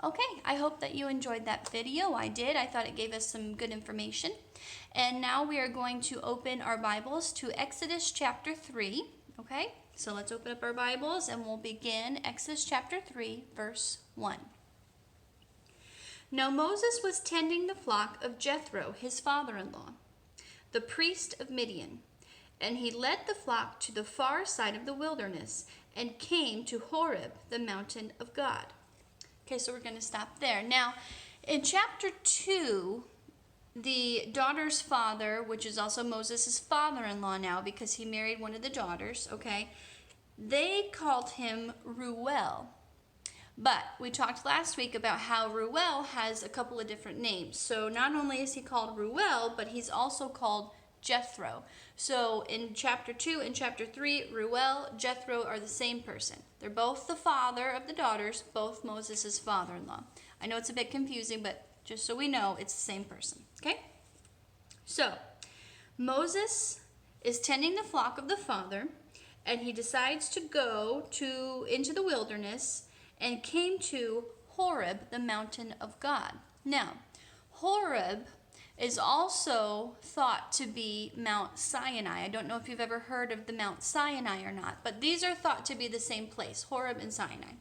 Okay, I hope that you enjoyed that video. I did. I thought it gave us some good information. And now we are going to open our Bibles to Exodus chapter 3. Okay, so let's open up our Bibles and we'll begin Exodus chapter 3, verse 1. Now Moses was tending the flock of Jethro, his father-in-law, the priest of Midian. And he led the flock to the far side of the wilderness and came to Horeb, the mountain of God. Okay, so we're going to stop there. Now, in chapter 2, the daughter's father, which is also Moses' father-in-law now because he married one of the daughters, okay, they called him Reuel. But we talked last week about how Reuel has a couple of different names. So not only is he called Reuel, but he's also called Jethro. So in chapter 2 and chapter 3, Reuel, Jethro are the same person. They're both the father of the daughters, both Moses' father-in-law. I know it's a bit confusing, but just so we know, it's the same person. Okay? So, Moses is tending the flock of the father, and he decides to go into the wilderness and came to Horeb, the mountain of God. Now, Horeb is also thought to be Mount Sinai. I don't know if you've ever heard of the Mount Sinai or not, but these are thought to be the same place, Horeb and Sinai.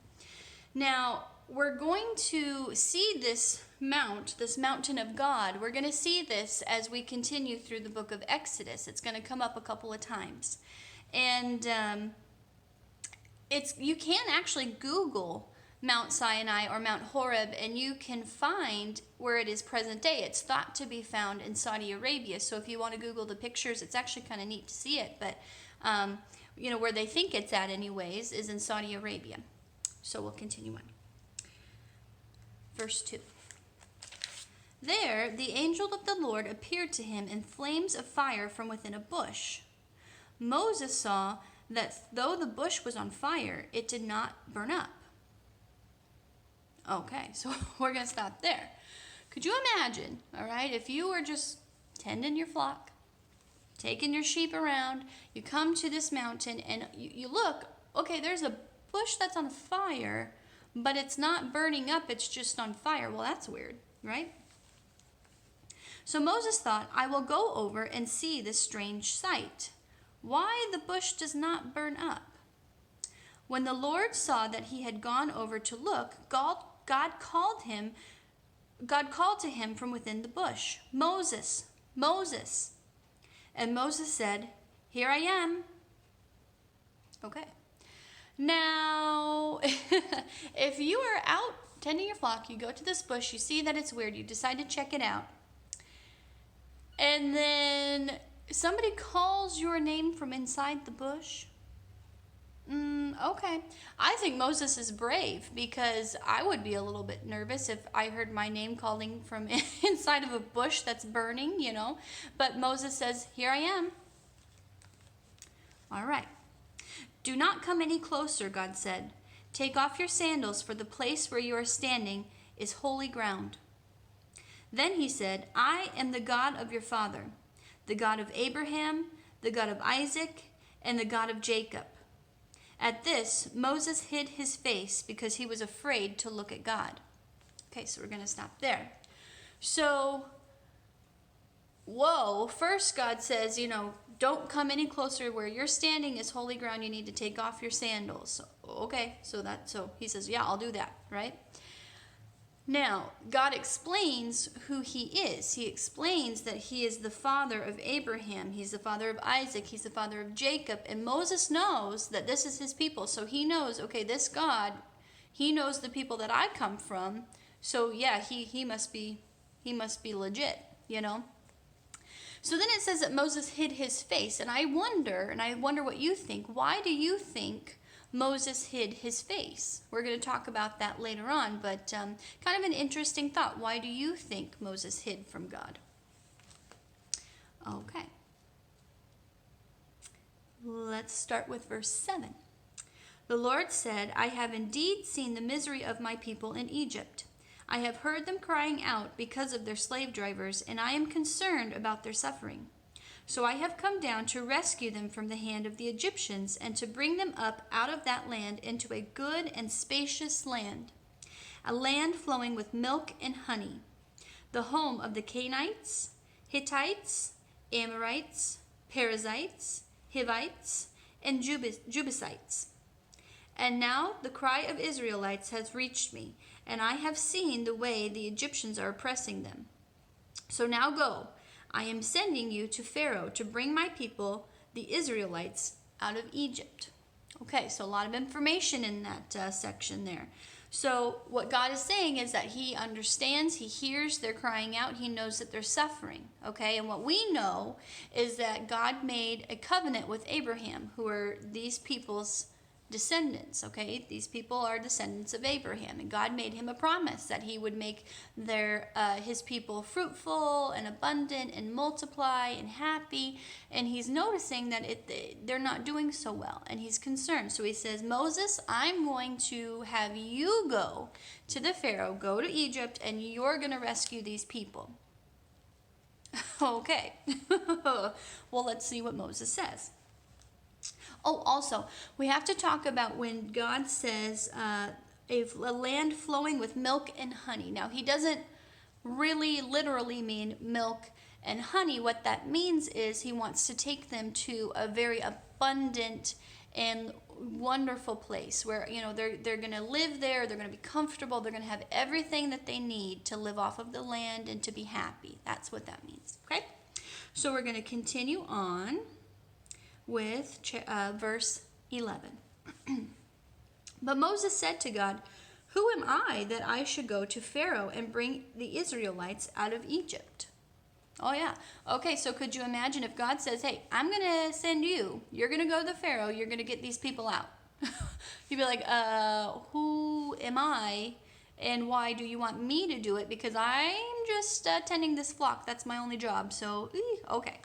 Now, we're going to see this mountain of God. We're going to see this as we continue through the book of Exodus. It's going to come up a couple of times. And you can actually Google Mount Sinai or Mount Horeb, and you can find where it is present day. It's thought to be found in Saudi Arabia. So if you want to Google the pictures, it's actually kind of neat to see it. But, where they think it's at anyways is in Saudi Arabia. So we'll continue on. Verse 2. There the angel of the Lord appeared to him in flames of fire from within a bush. Moses saw that though the bush was on fire, it did not burn up. Okay, so we're going to stop there. Could you imagine, all right, if you were just tending your flock, taking your sheep around, you come to this mountain and you look, okay, there's a bush that's on fire, but it's not burning up, it's just on fire. Well, that's weird, right? So Moses thought, I will go over and see this strange sight. Why the bush does not burn up? When the Lord saw that he had gone over to look, God called to him from within the bush, Moses, Moses. And Moses said, Here I am. Okay. Now, if you are out tending your flock, you go to this bush, you see that it's weird, you decide to check it out, and then somebody calls your name from inside the bush. Okay. I think Moses is brave because I would be a little bit nervous if I heard my name calling from inside of a bush that's burning, But Moses says, Here I am. All right. Do not come any closer, God said. Take off your sandals, for the place where you are standing is holy ground. Then he said, I am the God of your father, the God of Abraham, the God of Isaac, and the God of Jacob. At this, Moses hid his face because he was afraid to look at God. Okay, so we're going to stop there. So, first God says, don't come any closer. Where you're standing is holy ground. You need to take off your sandals. Okay, so he says, yeah, I'll do that, right? Now, God explains who he is. He explains that he is the father of Abraham. He's the father of Isaac. He's the father of Jacob. And Moses knows that this is his people. So he knows, okay, this God, he knows the people that I come from. So yeah, he must be legit, So then it says that Moses hid his face. And I wonder what you think. Why do you think Moses hid his face? We're going to talk about that later on, but kind of an interesting thought. Why do you think Moses hid from God? Okay. Let's start with verse 7. The Lord said, I have indeed seen the misery of my people in Egypt. I have heard them crying out because of their slave drivers, and I am concerned about their suffering. So I have come down to rescue them from the hand of the Egyptians and to bring them up out of that land into a good and spacious land. a land flowing with milk and honey, the home of the Canaanites, Hittites, Amorites, Perizzites, Hivites, and Jebusites. And now the cry of Israelites has reached me, and I have seen the way the Egyptians are oppressing them. So now go, I am sending you to Pharaoh to bring my people, the Israelites, out of Egypt. Okay, so a lot of information in that section there. So what God is saying is that he understands, he hears they're crying out, he knows that they're suffering, okay? And what we know is that God made a covenant with Abraham, who are these people's descendants, okay? These people are descendants of Abraham, and God made him a promise that he would make his people fruitful and abundant and multiply and happy, and he's noticing that they're not doing so well, and he's concerned. So he says, Moses, I'm going to have you go to the Pharaoh, go to Egypt, and you're going to rescue these people. Okay. Well, let's see what Moses says. Oh, also, we have to talk about when God says a land flowing with milk and honey. Now, he doesn't really literally mean milk and honey. What that means is he wants to take them to a very abundant and wonderful place where, they're going to live there, they're going to be comfortable, they're going to have everything that they need to live off of the land and to be happy. That's what that means, okay? So we're going to continue on with verse 11. But Moses said to God, who am I that I should go to Pharaoh and bring the Israelites out of Egypt? Oh yeah. Okay, so could you imagine if God says, hey, I'm going to send you. You're going to go to the Pharaoh. You're going to get these people out. You'd be like, who am I and why do you want me to do it? Because I'm just tending this flock. That's my only job. So, okay.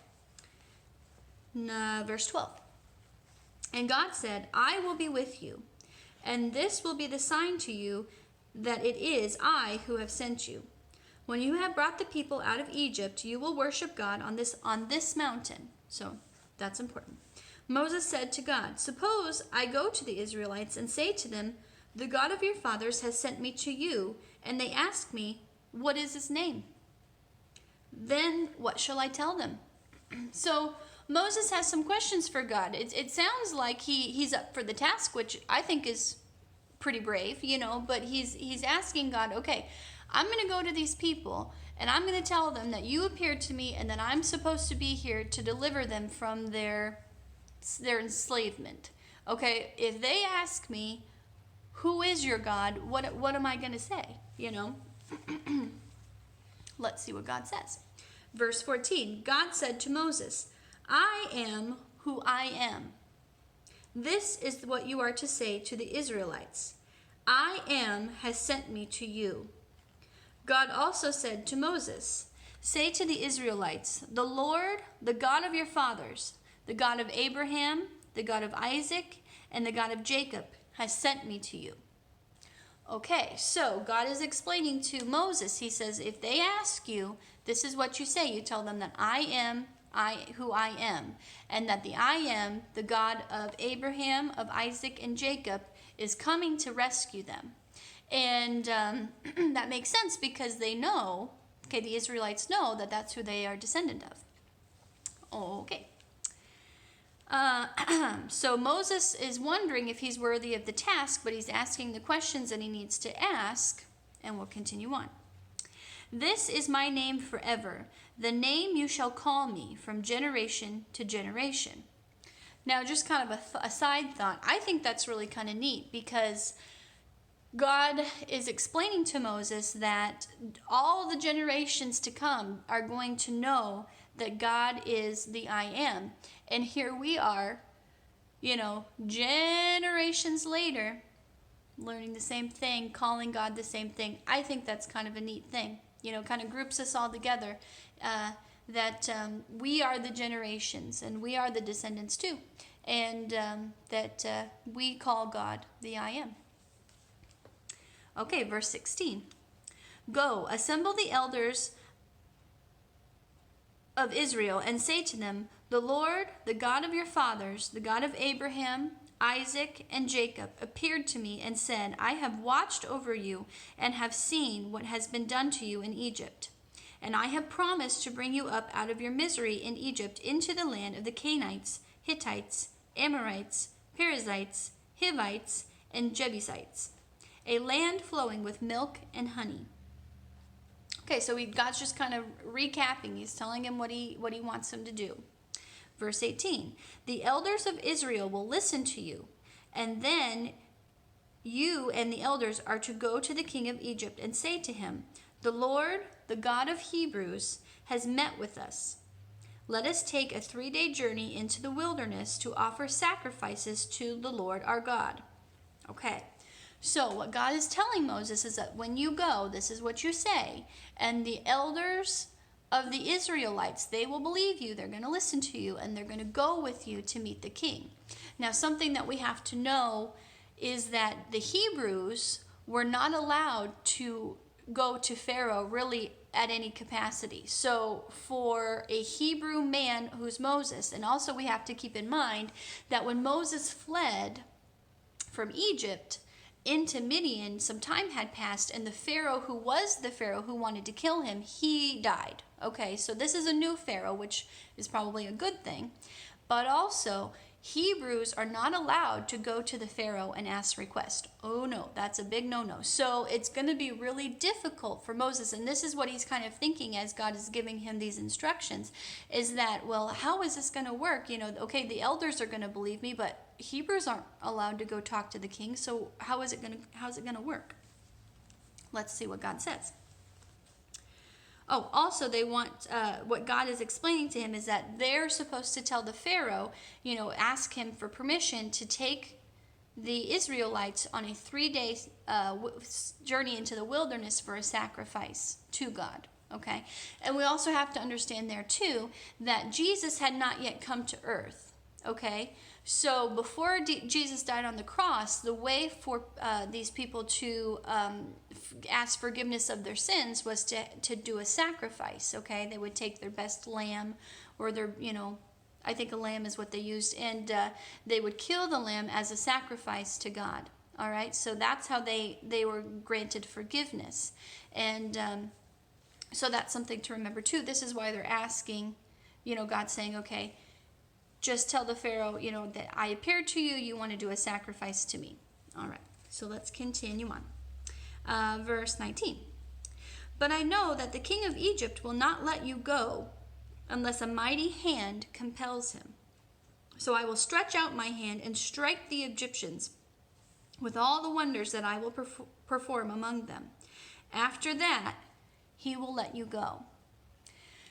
Verse 12. And God said, I will be with you, and this will be the sign to you that it is I who have sent you. When you have brought the people out of Egypt, you will worship God on this mountain. So that's important. Moses said to God, suppose I go to the Israelites and say to them, the God of your fathers has sent me to you, and they ask me, what is his name? Then what shall I tell them? So Moses has some questions for God. It sounds like he's up for the task, which I think is pretty brave, but he's asking God, okay, I'm going to go to these people, and I'm going to tell them that you appeared to me and that I'm supposed to be here to deliver them from their enslavement. Okay, if they ask me, who is your God, what am I going to say, Let's see what God says. Verse 14, God said to Moses, I am who I am. This is what you are to say to the Israelites. I am has sent me to you. God also said to Moses, say to the Israelites, the Lord, the God of your fathers, the God of Abraham, the God of Isaac, and the God of Jacob has sent me to you. Okay, so God is explaining to Moses, he says, if they ask you, this is what you say. You tell them that I am who I am, and that the I am, the God of Abraham, of Isaac, and Jacob, is coming to rescue them. And that makes sense because they know, okay, the Israelites know that that's who they are descendant of. Okay. So Moses is wondering if he's worthy of the task, but he's asking the questions that he needs to ask, and we'll continue on. This is my name forever, the name you shall call me from generation to generation. Now, just kind of a side thought, I think that's really kind of neat because God is explaining to Moses that all the generations to come are going to know that God is the I am. And here we are, generations later, learning the same thing, calling God the same thing. I think that's kind of a neat thing. Kind of groups us all together, that we are the generations and we are the descendants too. And that we call God the I am. Okay, verse 16. Go, assemble the elders of Israel and say to them, the Lord, the God of your fathers, the God of Abraham, Isaac, and Jacob appeared to me and said, I have watched over you and have seen what has been done to you in Egypt. And I have promised to bring you up out of your misery in Egypt into the land of the Canaanites, Hittites, Amorites, Perizzites, Hivites, and Jebusites, a land flowing with milk and honey. Okay, so God's just kind of recapping. He's telling him what he wants him to do. Verse 18, the elders of Israel will listen to you, and then you and the elders are to go to the king of Egypt and say to him, the Lord, the God of Hebrews, has met with us. Let us take a 3-day journey into the wilderness to offer sacrifices to the Lord our God. Okay, so what God is telling Moses is that when you go, this is what you say, and the elders of the Israelites, they will believe you, they're going to listen to you, and they're going to go with you to meet the king. Now, something that we have to know is that the Hebrews were not allowed to go to Pharaoh really at any capacity. So for a Hebrew man who's Moses, and also we have to keep in mind that when Moses fled from Egypt into Midian, some time had passed, and the Pharaoh who was the Pharaoh who wanted to kill him, he died. Okay, so this is a new Pharaoh, which is probably a good thing. But also, Hebrews are not allowed to go to the Pharaoh and ask request. Oh no, that's a big no-no. So it's going to be really difficult for Moses, and this is what he's kind of thinking as God is giving him these instructions, is that, well, how is this going to work? You know, okay, the elders are going to believe me, but Hebrews aren't allowed to go talk to the king, so how's it going to work? Let's see what God says. Oh, also they want, what God is explaining to him is that they're supposed to tell the Pharaoh, ask him for permission to take the Israelites on a 3-day journey into the wilderness for a sacrifice to God. Okay? And we also have to understand there too that Jesus had not yet come to earth. Okay? So before Jesus died on the cross, the way for these people to ask forgiveness of their sins was to do a sacrifice. Okay, they would take their best lamb, or their, I think a lamb is what they used, and they would kill the lamb as a sacrifice to God. All right, so that's how they were granted forgiveness, and so that's something to remember too. This is why they're asking, God's saying, okay, just tell the Pharaoh, that I appeared to you, you want to do a sacrifice to me. All right, so let's continue on. Verse 19. But I know that the king of Egypt will not let you go unless a mighty hand compels him. So I will stretch out my hand and strike the Egyptians with all the wonders that I will perform among them. After that, he will let you go.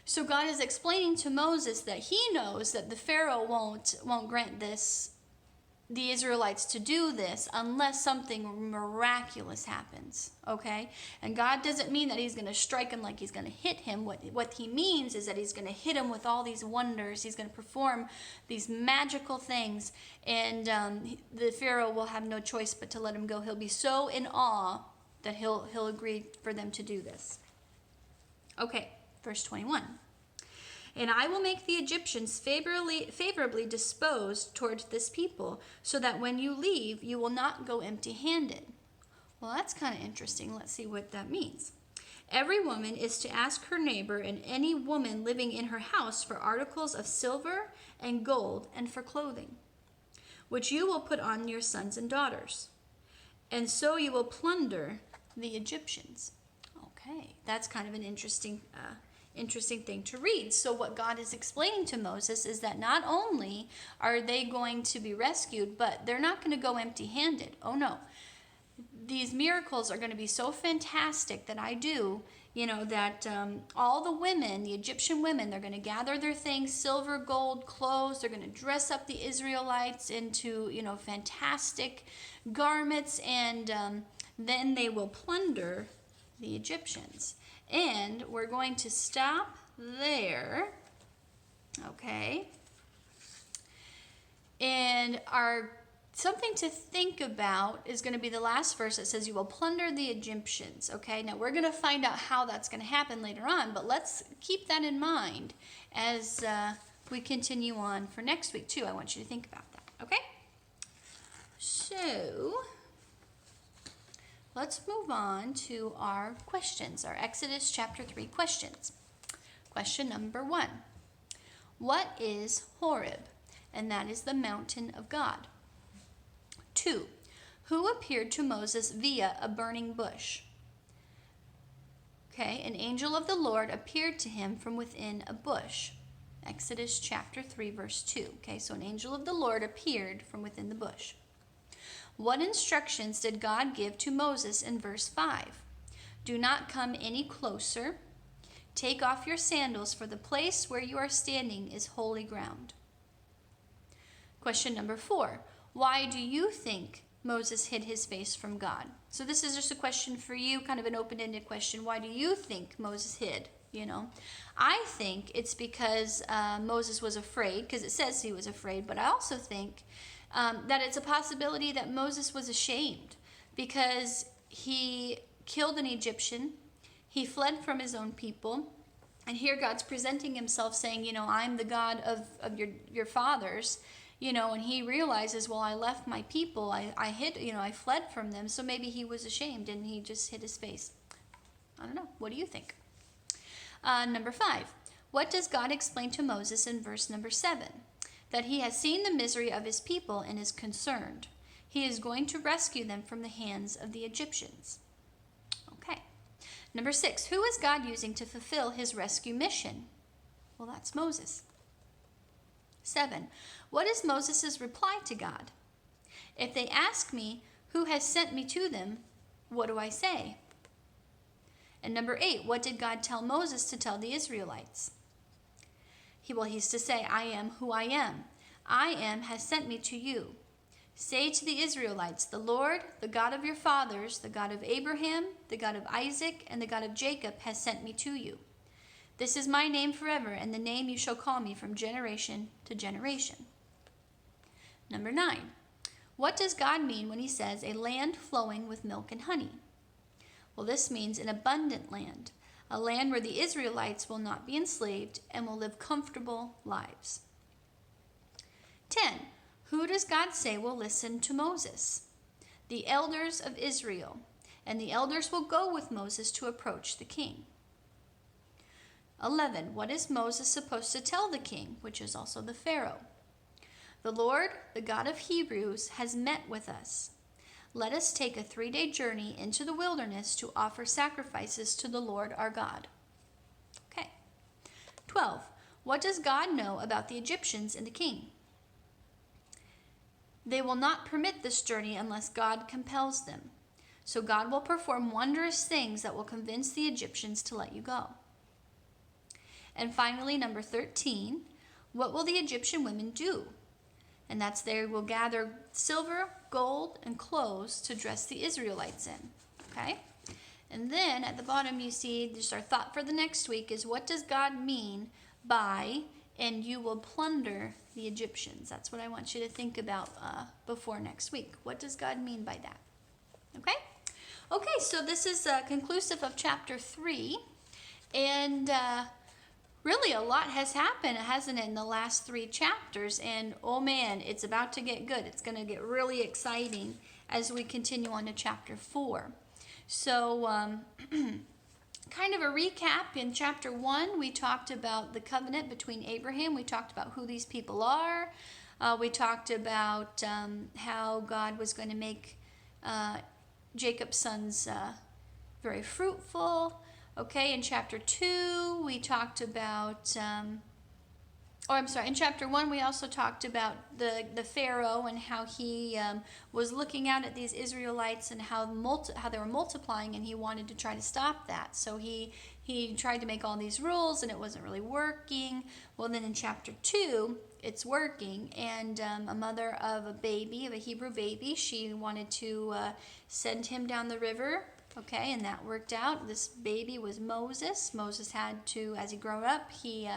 So God is explaining to Moses that he knows that the Pharaoh won't grant the Israelites to do this unless something miraculous happens, okay? And God doesn't mean that he's going to strike him like he's going to hit him. What he means is that he's going to hit him with all these wonders. He's going to perform these magical things, and the Pharaoh will have no choice but to let him go. He'll be so in awe that he'll agree for them to do this. Okay. Verse 21. And I will make the Egyptians favorably disposed towards this people, so that when you leave, you will not go empty-handed. Well, that's kind of interesting. Let's see what that means. Every woman is to ask her neighbor and any woman living in her house for articles of silver and gold and for clothing, which you will put on your sons and daughters. And so you will plunder the Egyptians. Okay, that's kind of an interesting thing to read. So what God is explaining to Moses is that not only are they going to be rescued, but they're not going to go empty-handed. Oh no. These miracles are going to be so fantastic that that all the women, the Egyptian women, they're going to gather their things, silver, gold, clothes. They're going to dress up the Israelites into, fantastic garments, and then they will plunder the Egyptians. And we're going to stop there, okay? And our something to think about is going to be the last verse that says, you will plunder the Egyptians, okay? Now, we're going to find out how that's going to happen later on, but let's keep that in mind as we continue on for next week, too. I want you to think about that, okay? So let's move on to our questions, our Exodus chapter 3 questions. Question number 1. What is Horeb? And that is the mountain of God. 2. Who appeared to Moses via a burning bush? Okay, an angel of the Lord appeared to him from within a bush. Exodus chapter 3 verse 2. Okay, so an angel of the Lord appeared from within the bush. What instructions did God give to Moses in verse 5? Do not come any closer. Take off your sandals, for the place where you are standing is holy ground. Question number 4. Why do you think Moses hid his face from God? So this is just a question for you, kind of an open-ended question. Why do you think Moses hid? I think it's because Moses was afraid, because it says he was afraid, but I also think that it's a possibility that Moses was ashamed because he killed an Egyptian, he fled from his own people, and here God's presenting himself saying, I'm the God of your fathers, and he realizes, well, I left my people, I hid, I fled from them, so maybe he was ashamed and he just hid his face. I don't know. What do you think? Number 5. What does God explain to Moses in verse number 7? That he has seen the misery of his people and is concerned. He is going to rescue them from the hands of the Egyptians. Okay. Number 6. Who is God using to fulfill his rescue mission? Well, that's Moses. 7. What is Moses' reply to God? If they ask me, who has sent me to them, what do I say? And number 8, what did God tell Moses to tell the Israelites? He's to say, I am who I am. I am has sent me to you. Say to the Israelites, the Lord, the God of your fathers, the God of Abraham, the God of Isaac, and the God of Jacob has sent me to you. This is my name forever, and the name you shall call me from generation to generation. Number 9, what does God mean when he says a land flowing with milk and honey? Well, this means an abundant land, a land where the Israelites will not be enslaved and will live comfortable lives. 10. Who does God say will listen to Moses? The elders of Israel, and the elders will go with Moses to approach the king. 11. What is Moses supposed to tell the king, which is also the Pharaoh? The Lord, the God of Hebrews, has met with us. Let us take a 3-day journey into the wilderness to offer sacrifices to the Lord our God. Okay. 12. What does God know about the Egyptians and the king? They will not permit this journey unless God compels them. So God will perform wondrous things that will convince the Egyptians to let you go. And finally, number 13, what will the Egyptian women do? And that's they will gather silver, gold, and clothes to dress the Israelites in. Okay? And then at the bottom you see, just our thought for the next week is, what does God mean by, and you will plunder the Egyptians? That's what I want you to think about before next week. What does God mean by that? Okay? Okay, so this is conclusive of chapter 3. And really a lot has happened, hasn't it, in the last 3 chapters, and oh man, it's about to get good. It's going to get really exciting as we continue on to chapter 4. So kind of a recap. In chapter 1, we talked about the covenant between Abraham. We talked about who these people are. We talked about how God was going to make Jacob's sons very fruitful. Okay, in chapter 2, we talked about, in chapter 1, we also talked about the Pharaoh and how he was looking out at these Israelites and how they were multiplying, and he wanted to try to stop that. So he tried to make all these rules, and it wasn't really working. Well, then in chapter 2, it's working, and a mother of a Hebrew baby, she wanted to send him down the river. Okay, and that worked out. This baby was Moses. Moses had to, as he grew up, he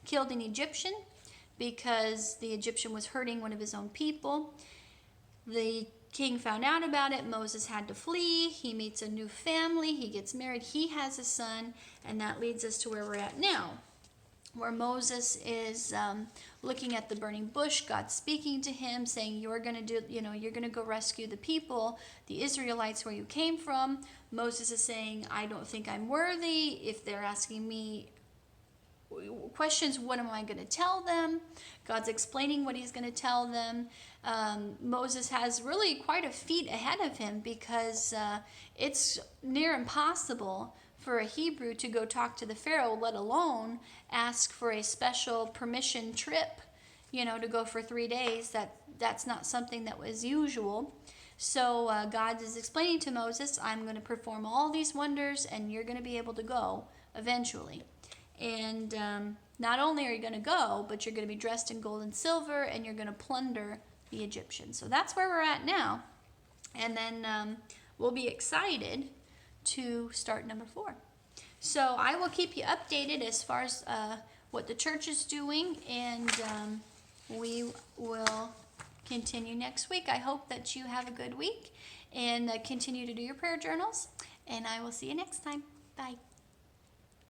killed an Egyptian because the Egyptian was hurting one of his own people. The king found out about it. Moses had to flee. He meets a new family. He gets married. He has a son, and that leads us to where we're at now. where Moses is looking at the burning bush, God speaking to him, saying, you're going to do, you're going to go rescue the people, the Israelites, where you came from. Moses is saying, I don't think I'm worthy. If they're asking me questions, what am I going to tell them? God's explaining what he's going to tell them. Moses has really quite a feat ahead of him, because it's near impossible for a Hebrew to go talk to the Pharaoh, let alone ask for a special permission trip, to go for 3 days. That's not something that was usual. So God is explaining to Moses, I'm going to perform all these wonders, and you're going to be able to go eventually. And not only are you going to go, but you're going to be dressed in gold and silver, and you're going to plunder the Egyptians. So that's where we're at now. And then we'll be excited to start number 4. So I will keep you updated as far as what the church is doing, and we will continue next week. I hope that you have a good week, and continue to do your prayer journals, and I will see you next time. Bye.